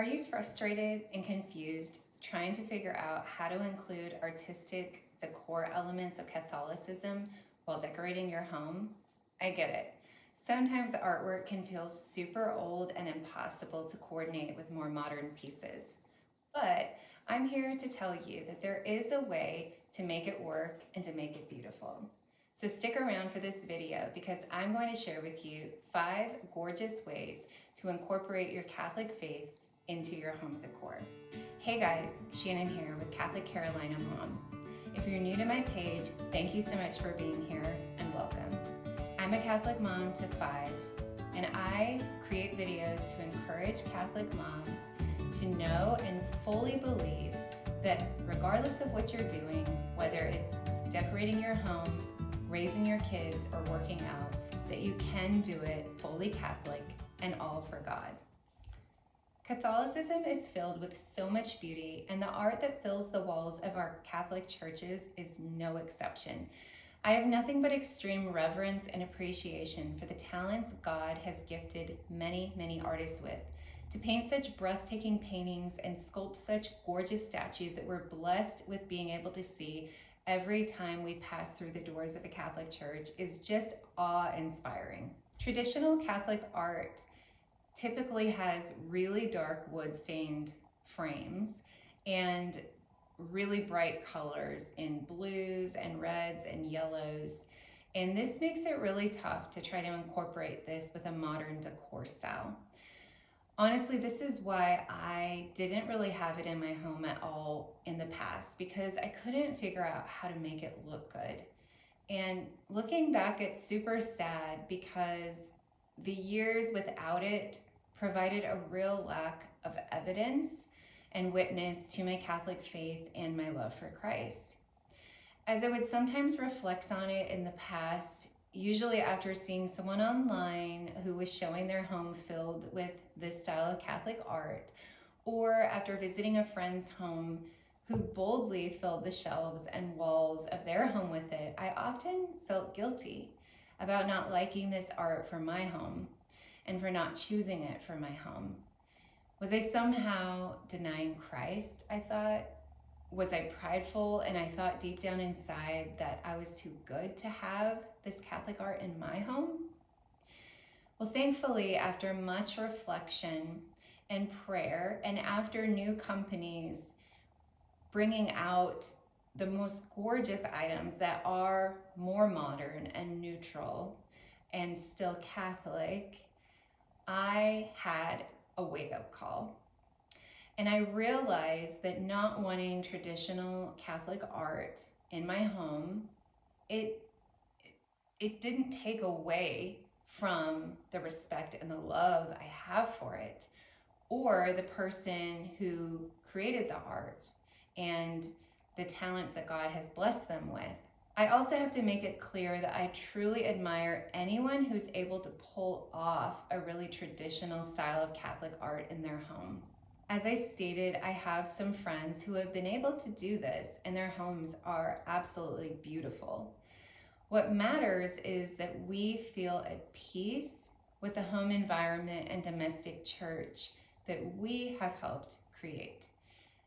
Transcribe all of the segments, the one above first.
Are you frustrated and confused trying to figure out how to include artistic decor elements of Catholicism while decorating your home? I get it. Sometimes the artwork can feel super old and impossible to coordinate with more modern pieces. But I'm here to tell you that there is a way to make it work and to make it beautiful. So stick around for this video because I'm going to share with you 5 gorgeous ways to incorporate your Catholic faith into your home decor. Hey guys, Shannon here with Catholic Carolina Mom. If you're new to my page, thank you so much for being here and welcome. I'm a Catholic mom to 5, and I create videos to encourage Catholic moms to know and fully believe that regardless of what you're doing, whether it's decorating your home, raising your kids, or working out, that you can do it fully Catholic and all for God. Catholicism is filled with so much beauty, and the art that fills the walls of our Catholic churches is no exception. I have nothing but extreme reverence and appreciation for the talents God has gifted many, many artists with, to paint such breathtaking paintings and sculpt such gorgeous statues that we're blessed with being able to see every time we pass through the doors of a Catholic church is just awe-inspiring. Traditional Catholic art typically has really dark wood-stained frames and really bright colors in blues and reds and yellows. And this makes it really tough to try to incorporate this with a modern decor style. Honestly, this is why I didn't really have it in my home at all in the past, because I couldn't figure out how to make it look good. And looking back, it's super sad because the years without it provided a real lack of evidence and witness to my Catholic faith and my love for Christ. As I would sometimes reflect on it in the past, usually after seeing someone online who was showing their home filled with this style of Catholic art, or after visiting a friend's home who boldly filled the shelves and walls of their home with it, I often felt guilty about not liking this art for my home and for not choosing it for my home. Was I somehow denying Christ, I thought? Was I prideful and I thought deep down inside that I was too good to have this Catholic art in my home? Well, thankfully, after much reflection and prayer, and after new companies bringing out the most gorgeous items that are more modern and neutral and still Catholic, I had a wake-up call. And I realized that not wanting traditional Catholic art in my home, it didn't take away from the respect and the love I have for it, or the person who created the art and the talents that God has blessed them with. I also have to make it clear that I truly admire anyone who's able to pull off a really traditional style of Catholic art in their home. As I stated, I have some friends who have been able to do this, and their homes are absolutely beautiful. What matters is that we feel at peace with the home environment and domestic church that we have helped create.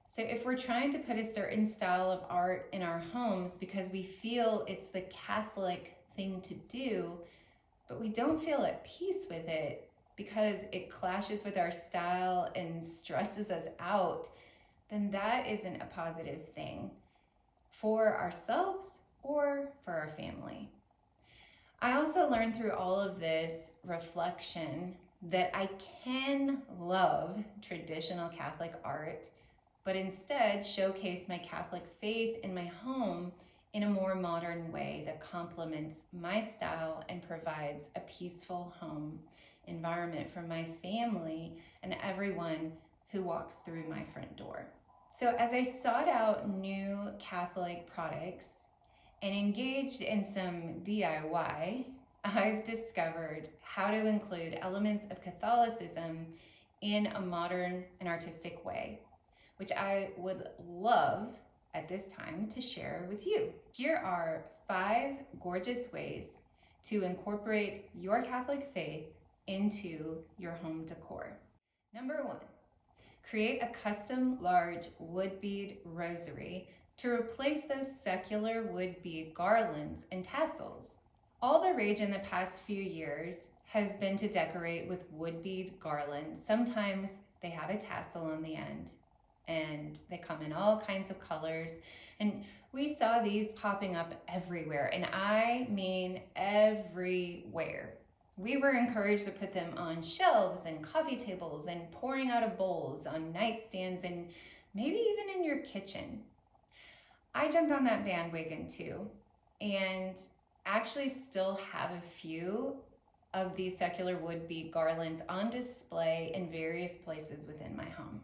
So if we're trying to put a certain style of art in our homes because we feel it's the Catholic thing to do, but we don't feel at peace with it because it clashes with our style and stresses us out, then that isn't a positive thing for ourselves or for our family. I also learned through all of this reflection that I can love traditional Catholic art, but instead showcase my Catholic faith in my home in a more modern way that complements my style and provides a peaceful home environment for my family and everyone who walks through my front door. So as I sought out new Catholic products and engaged in some DIY, I've discovered how to include elements of Catholicism in a modern and artistic way, which I would love at this time to share with you. Here are 5 gorgeous ways to incorporate your Catholic faith into your home decor. Number 1, create a custom large wood bead rosary to replace those secular wood bead garlands and tassels. All the rage in the past few years has been to decorate with wood bead garlands. Sometimes they have a tassel on the end, and they come in all kinds of colors. And we saw these popping up everywhere, and I mean everywhere. We were encouraged to put them on shelves and coffee tables and pouring out of bowls, on nightstands, and maybe even in your kitchen. I jumped on that bandwagon too, and actually still have a few of these secular wood bead garlands on display in various places within my home.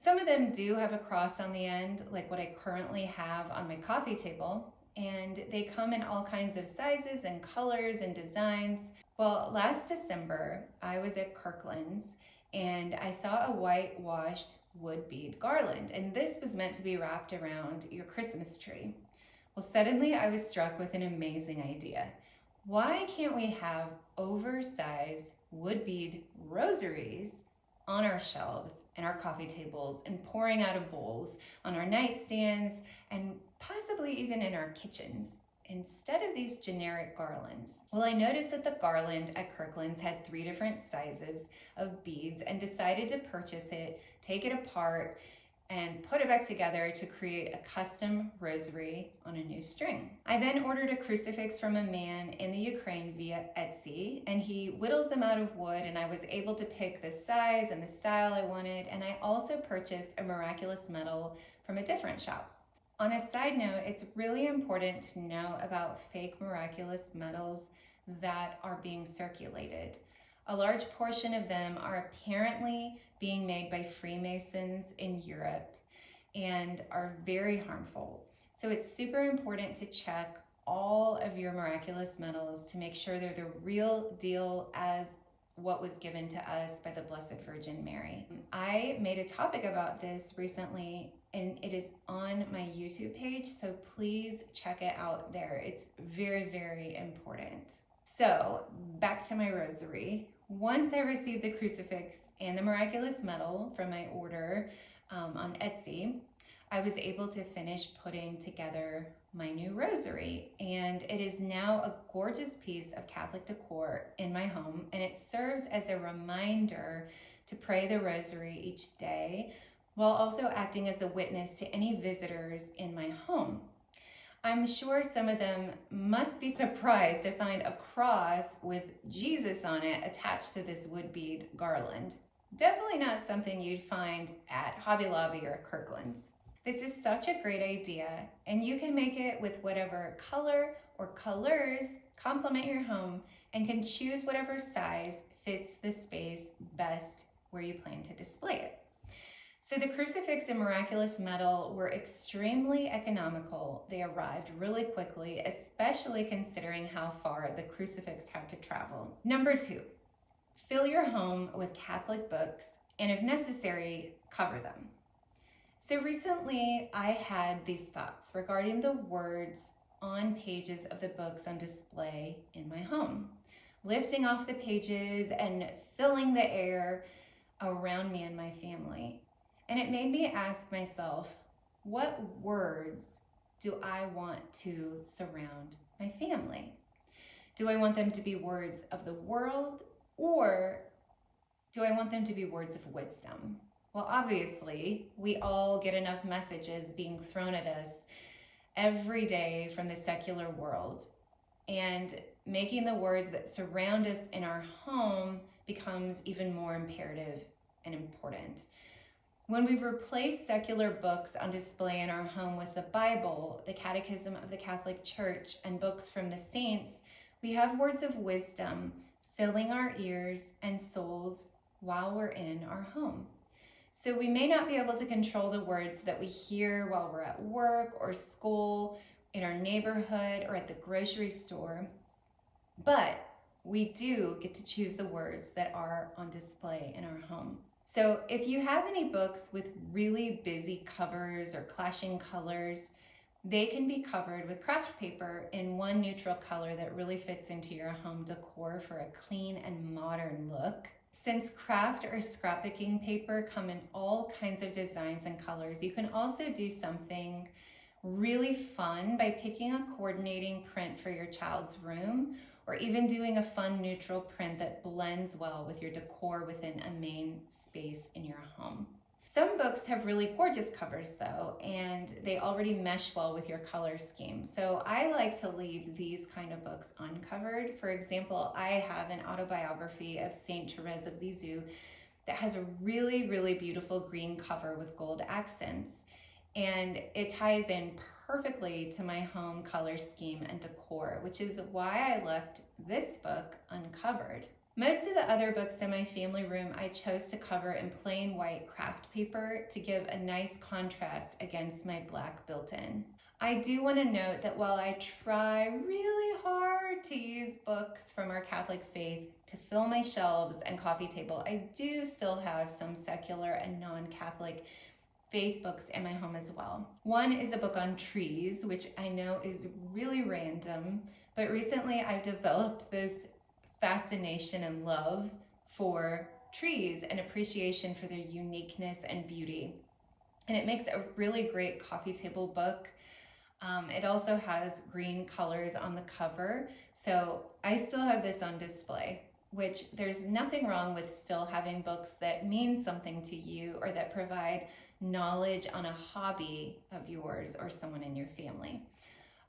Some of them do have a cross on the end, like what I currently have on my coffee table, and they come in all kinds of sizes and colors and designs. Well, last December, I was at Kirkland's and I saw a whitewashed wood bead garland, and this was meant to be wrapped around your Christmas tree. Well, suddenly I was struck with an amazing idea. Why can't we have oversized wood bead rosaries on our shelves and our coffee tables and pouring out of bowls, on our nightstands, and possibly even in our kitchens, instead of these generic garlands? Well, I noticed that the garland at Kirkland's had 3 different sizes of beads and decided to purchase it, take it apart, and put it back together to create a custom rosary on a new string. I then ordered a crucifix from a man in the Ukraine via Etsy, and he whittles them out of wood, and I was able to pick the size and the style I wanted, and I also purchased a miraculous medal from a different shop. On a side note, it's really important to know about fake miraculous medals that are being circulated. A large portion of them are apparently being made by Freemasons in Europe and are very harmful. So it's super important to check all of your miraculous medals to make sure they're the real deal as what was given to us by the Blessed Virgin Mary. I made a topic about this recently, and it is on my YouTube page, so please check it out there. It's very, very important. So back to my rosary. Once I received the crucifix and the miraculous medal from my order on Etsy, I was able to finish putting together my new rosary, and it is now a gorgeous piece of Catholic decor in my home, and it serves as a reminder to pray the rosary each day while also acting as a witness to any visitors in my home. I'm sure some of them must be surprised to find a cross with Jesus on it attached to this wood bead garland. Definitely not something you'd find at Hobby Lobby or Kirkland's. This is such a great idea, and you can make it with whatever color or colors complement your home, and can choose whatever size fits the space best where you plan to display it. So the crucifix and miraculous medal were extremely economical. They arrived really quickly, especially considering how far the crucifix had to travel. Number 2, fill your home with Catholic books, and if necessary, cover them. So recently I had these thoughts regarding the words on pages of the books on display in my home, lifting off the pages and filling the air around me and my family. And it made me ask myself, what words do I want to surround my family? Do I want them to be words of the world, or do I want them to be words of wisdom? Well, obviously, we all get enough messages being thrown at us every day from the secular world, and making the words that surround us in our home becomes even more imperative and important. When we replace secular books on display in our home with the Bible, the Catechism of the Catholic Church, and books from the saints, we have words of wisdom filling our ears and souls while we're in our home. So we may not be able to control the words that we hear while we're at work or school, in our neighborhood, or at the grocery store, but we do get to choose the words that are on display in our home. So if you have any books with really busy covers or clashing colors, they can be covered with craft paper in one neutral color that really fits into your home decor for a clean and modern look. Since craft or scrapbooking paper come in all kinds of designs and colors, you can also do something really fun by picking a coordinating print for your child's room, or even doing a fun neutral print that blends well with your decor within a main space in your home. Some books have really gorgeous covers though, and they already mesh well with your color scheme. So I like to leave these kind of books uncovered. For example, I have an autobiography of Saint Therese of Lisieux that has a really, really beautiful green cover with gold accents. And it ties in perfectly to my home color scheme and decor, which is why I left this book uncovered. Most of the other books in my family room I chose to cover in plain white craft paper to give a nice contrast against my black built-in. I do want to note that while I try really hard to use books from our Catholic faith to fill my shelves and coffee table, I do still have some secular and non-Catholic faith books in my home as well. One is a book on trees, which I know is really random, but recently I've developed this fascination and love for trees and appreciation for their uniqueness and beauty. And it makes a really great coffee table book. It also has green colors on the cover, so I still have this on display, which there's nothing wrong with still having books that mean something to you or that provide knowledge on a hobby of yours or someone in your family.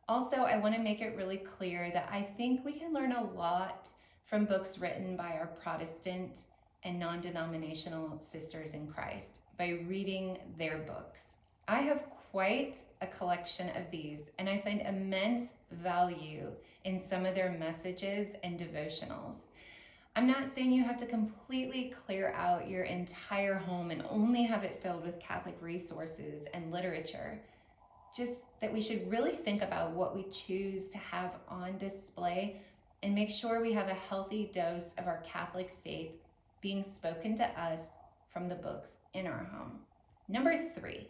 Also, I want to make it really clear that I think we can learn a lot from books written by our Protestant and non-denominational sisters in Christ by reading their books. I have quite a collection of these, and I find immense value in some of their messages and devotionals. I'm not saying you have to completely clear out your entire home and only have it filled with Catholic resources and literature. Just that we should really think about what we choose to have on display and make sure we have a healthy dose of our Catholic faith being spoken to us from the books in our home. Number 3,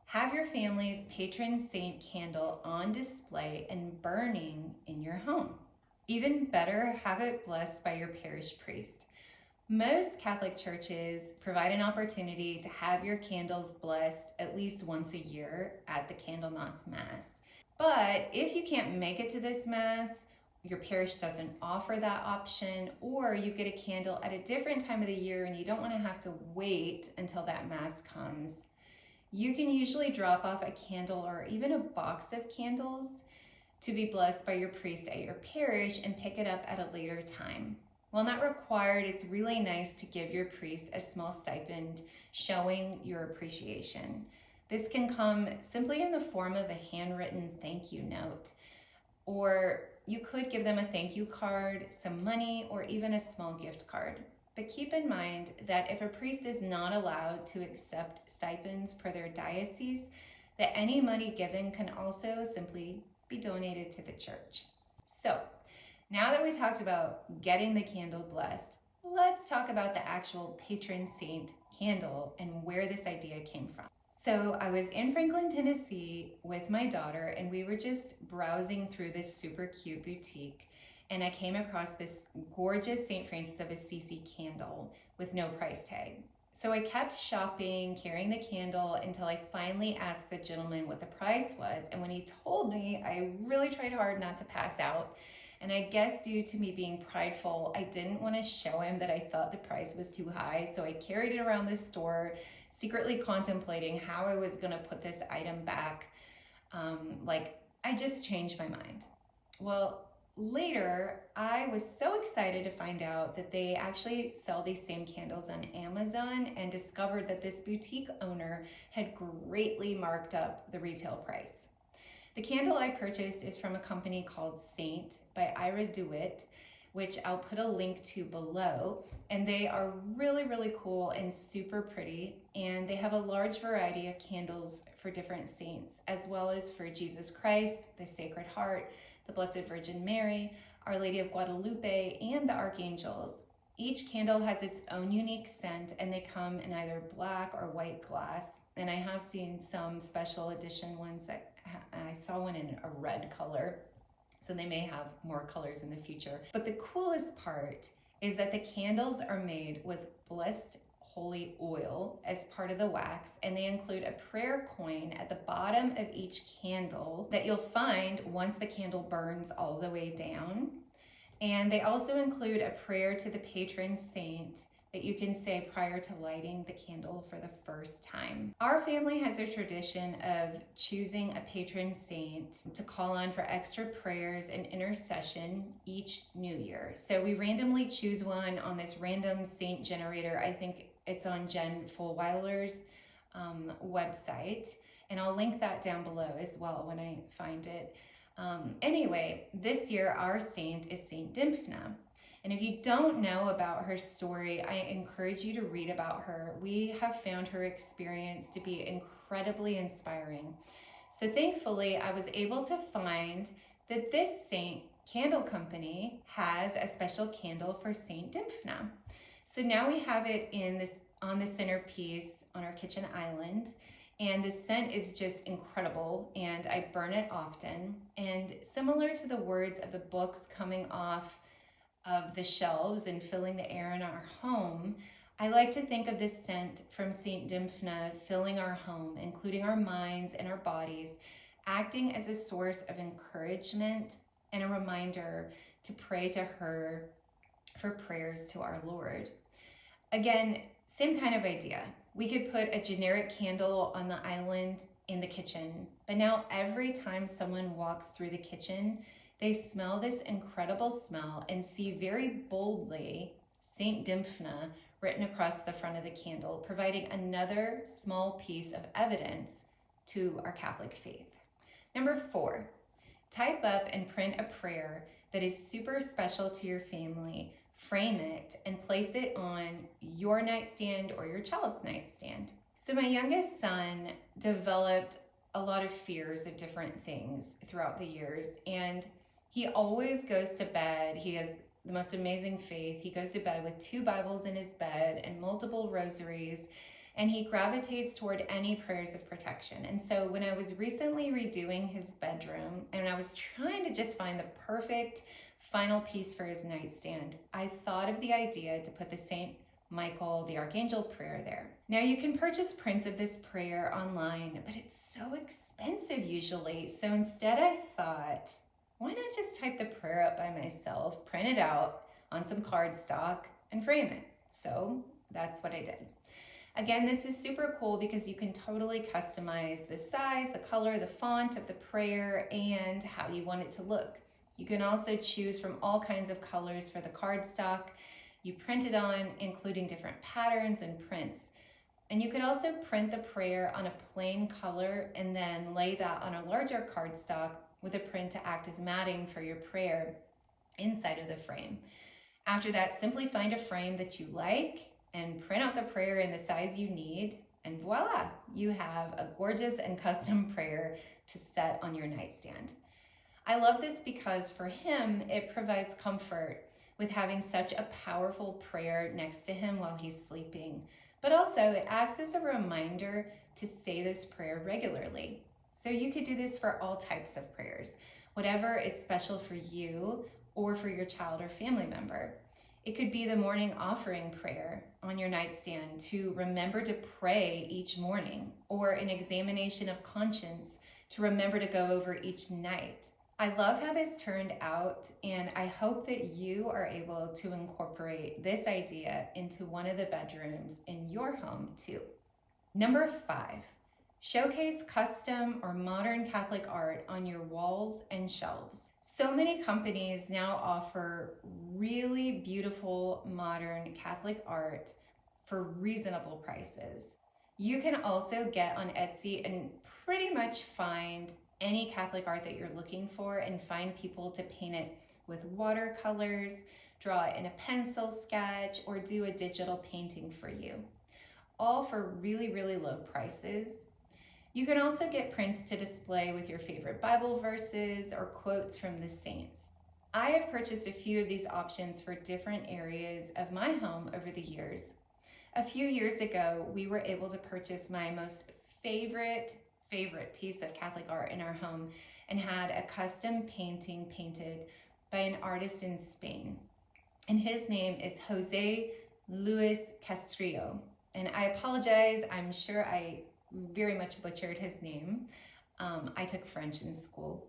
have your family's patron saint candle on display and burning in your home. Even better, have it blessed by your parish priest. Most Catholic churches provide an opportunity to have your candles blessed at least once a year at the Candlemas Mass. But if you can't make it to this Mass, your parish doesn't offer that option, or you get a candle at a different time of the year and you don't want to have to wait until that Mass comes, you can usually drop off a candle or even a box of candles to be blessed by your priest at your parish and pick it up at a later time. While not required, it's really nice to give your priest a small stipend showing your appreciation. This can come simply in the form of a handwritten thank you note, or you could give them a thank you card, some money, or even a small gift card. But keep in mind that if a priest is not allowed to accept stipends per their diocese, that any money given can also simply be donated to the church. So, now that we talked about getting the candle blessed, let's talk about the actual patron saint candle and where this idea came from. So I was in Franklin, Tennessee with my daughter, and we were just browsing through this super cute boutique, and I came across this gorgeous St. Francis of Assisi candle with no price tag. So I kept shopping, carrying the candle, until I finally asked the gentleman what the price was, and when he told me, I really tried hard not to pass out. And I guess due to me being prideful, I didn't want to show him that I thought the price was too high, so I carried it around the store, secretly contemplating how I was going to put this item back. I just changed my mind. Well, later, I was so excited to find out that they actually sell these same candles on Amazon, and discovered that this boutique owner had greatly marked up the retail price. The candle I purchased is from a company called Saint by Ira Dewitt, which I'll put a link to below. And they are really, really cool and super pretty. And they have a large variety of candles for different saints, as well as for Jesus Christ, the Sacred Heart, the Blessed Virgin Mary, Our Lady of Guadalupe, and the Archangels. Each candle has its own unique scent, and they come in either black or white glass. And I have seen some special edition ones that I saw one in a red color, so they may have more colors in the future. But the coolest part is that the candles are made with blessed holy oil as part of the wax, and they include a prayer coin at the bottom of each candle that you'll find once the candle burns all the way down. And they also include a prayer to the patron saint that you can say prior to lighting the candle for the first time. Our family has a tradition of choosing a patron saint to call on for extra prayers and intercession each new year. So we randomly choose one on this random saint generator. I think it's on Jen Fulweiler's website, and I'll link that down below as well when I find it. Anyway, this year our saint is Saint Dymphna. And if you don't know about her story, I encourage you to read about her. We have found her experience to be incredibly inspiring. So thankfully, I was able to find that this saint candle company has a special candle for Saint Dymphna. So now we have it on the centerpiece on our kitchen island. And the scent is just incredible, and I burn it often. And similar to the words of the books coming off of the shelves and filling the air in our home, I like to think of this scent from Saint Dymphna filling our home, including our minds and our bodies, acting as a source of encouragement and a reminder to pray to her for prayers to our Lord. Again, same kind of idea. We could put a generic candle on the island in the kitchen, but now every time someone walks through the kitchen, they smell this incredible smell and see very boldly Saint Dymphna written across the front of the candle, providing another small piece of evidence to our Catholic faith. Number 4, type up and print a prayer that is super special to your family, frame it, and place it on your nightstand or your child's nightstand. So my youngest son developed a lot of fears of different things throughout the years, and he always goes to bed. He has the most amazing faith. He goes to bed with 2 Bibles in his bed and multiple rosaries, and he gravitates toward any prayers of protection. And so when I was recently redoing his bedroom and I was trying to just find the perfect final piece for his nightstand, I thought of the idea to put the Saint Michael the Archangel prayer there. Now you can purchase prints of this prayer online, but it's so expensive usually. So instead I thought, why not just type the prayer up by myself, print it out on some cardstock, and frame it? So that's what I did. Again, this is super cool because you can totally customize the size, the color, the font of the prayer, and how you want it to look. You can also choose from all kinds of colors for the cardstock you print it on, including different patterns and prints. And you could also print the prayer on a plain color and then lay that on a larger cardstock with a print to act as matting for your prayer inside of the frame. After that, simply find a frame that you like and print out the prayer in the size you need, and voila, you have a gorgeous and custom prayer to set on your nightstand. I love this because for him, it provides comfort with having such a powerful prayer next to him while he's sleeping, but also it acts as a reminder to say this prayer regularly. So you could do this for all types of prayers, whatever is special for you or for your child or family member. It could be the morning offering prayer on your nightstand to remember to pray each morning, or an examination of conscience to remember to go over each night. I love how this turned out, and I hope that you are able to incorporate this idea into one of the bedrooms in your home too. Number 5, showcase custom or modern Catholic art on your walls and shelves. So many companies now offer really beautiful modern Catholic art for reasonable prices. You can also get on Etsy and pretty much find any Catholic art that you're looking for and find people to paint it with watercolors, draw it in a pencil sketch, or do a digital painting for you, all for really, really low prices. You can also get prints to display with your favorite Bible verses or quotes from the saints. I have purchased a few of these options for different areas of my home over the years. A few years ago, we were able to purchase my most favorite piece of Catholic art in our home and had a custom painting painted by an artist in Spain. and his name is Jose Luis Castrillo. And I apologize, I'm sure I very much butchered his name. I took French in school.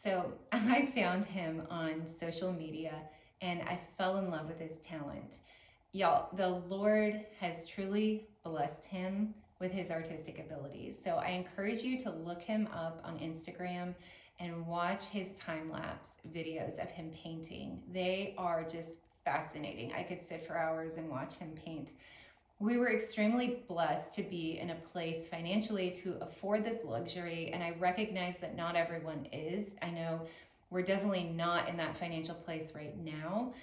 So I found him on social media and I fell in love with his talent. Y'all, the Lord has truly blessed him with his artistic abilities. So I encourage you to look him up on Instagram and watch his time-lapse videos of him painting. They are just fascinating. I could sit for hours and watch him paint. We were extremely blessed to be in a place financially to afford this luxury, and I recognize that not everyone is. I know we're definitely not in that financial place right now,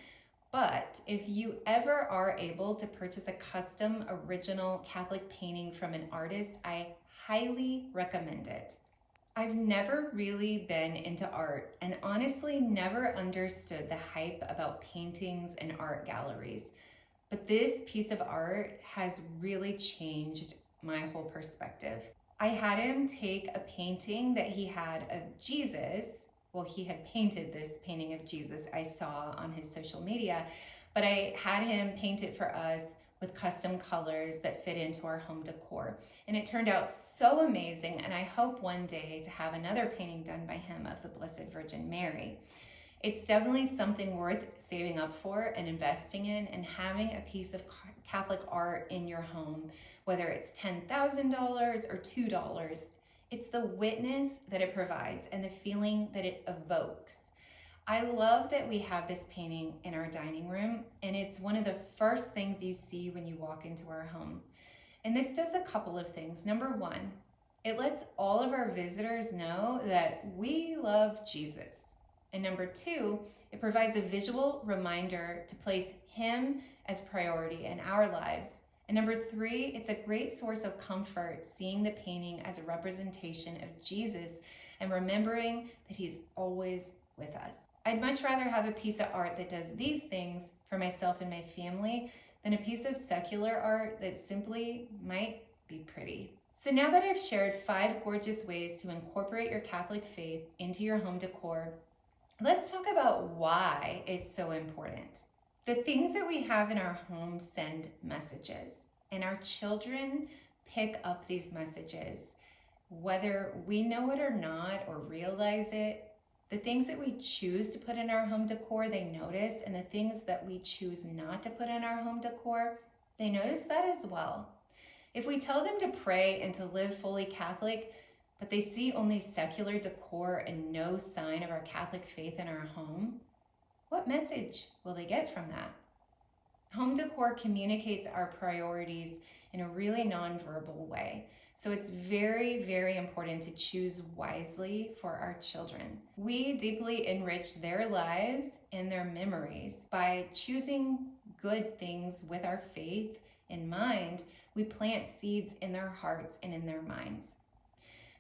but if you ever are able to purchase a custom original Catholic painting from an artist, I highly recommend it. I've never really been into art and honestly never understood the hype about paintings and art galleries. But this piece of art has really changed my whole perspective. I had him take a painting that he had of Jesus. Well, he had painted this painting of Jesus I saw on his social media, but I had him paint it for us with custom colors that fit into our home decor. And it turned out so amazing, and I hope one day to have another painting done by him of the Blessed Virgin Mary. It's definitely something worth saving up for and investing in, and having a piece of Catholic art in your home, whether it's $10,000 or $2, it's the witness that it provides and the feeling that it evokes. I love that we have this painting in our dining room, and it's one of the first things you see when you walk into our home. And this does a couple of things. Number one, it lets all of our visitors know that we love Jesus. And number two, it provides a visual reminder to place him as priority in our lives. And number three, it's a great source of comfort seeing the painting as a representation of Jesus and remembering that he's always with us. I'd much rather have a piece of art that does these things for myself and my family than a piece of secular art that simply might be pretty. So now that I've shared 5 gorgeous ways to incorporate your Catholic faith into your home decor, let's talk about why it's so important. The things that we have in our home send messages, and our children pick up these messages. Whether we know it or not, or realize it, the things that we choose to put in our home decor, they notice, and the things that we choose not to put in our home decor, they notice that as well. If we tell them to pray and to live fully Catholic, but they see only secular decor and no sign of our Catholic faith in our home, what message will they get from that? Home decor communicates our priorities in a really nonverbal way. So it's very, very important to choose wisely for our children. We deeply enrich their lives and their memories by choosing good things with our faith in mind. We plant seeds in their hearts and in their minds.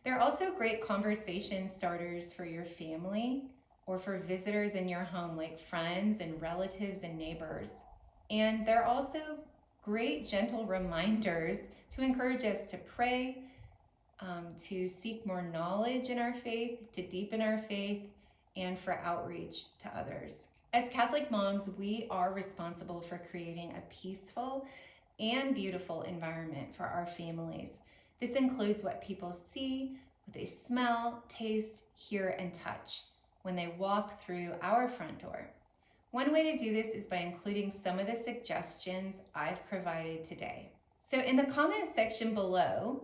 They're also great conversation starters for your family or for visitors in your home, like friends and relatives and neighbors. And they're also great gentle reminders to encourage us to pray, to seek more knowledge in our faith, to deepen our faith, and for outreach to others. As Catholic moms, we are responsible for creating a peaceful and beautiful environment for our families. This includes what people see, what they smell, taste, hear, and touch when they walk through our front door. One way to do this is by including some of the suggestions I've provided today. So in the comment section below,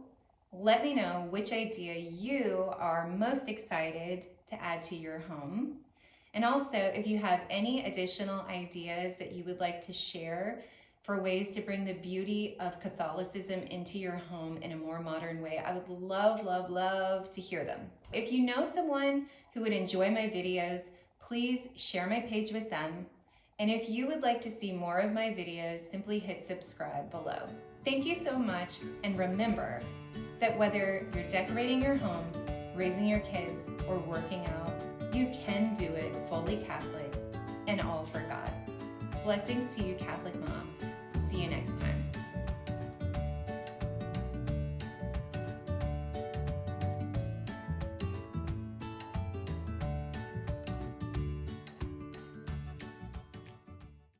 let me know which idea you are most excited to add to your home. And also, if you have any additional ideas that you would like to share for ways to bring the beauty of Catholicism into your home in a more modern way, I would love, love, love to hear them. If you know someone who would enjoy my videos, please share my page with them. And if you would like to see more of my videos, simply hit subscribe below. Thank you so much, and remember that whether you're decorating your home, raising your kids, or working out, you can do it fully Catholic and all for God. Blessings to you, Catholic mom. See you next time.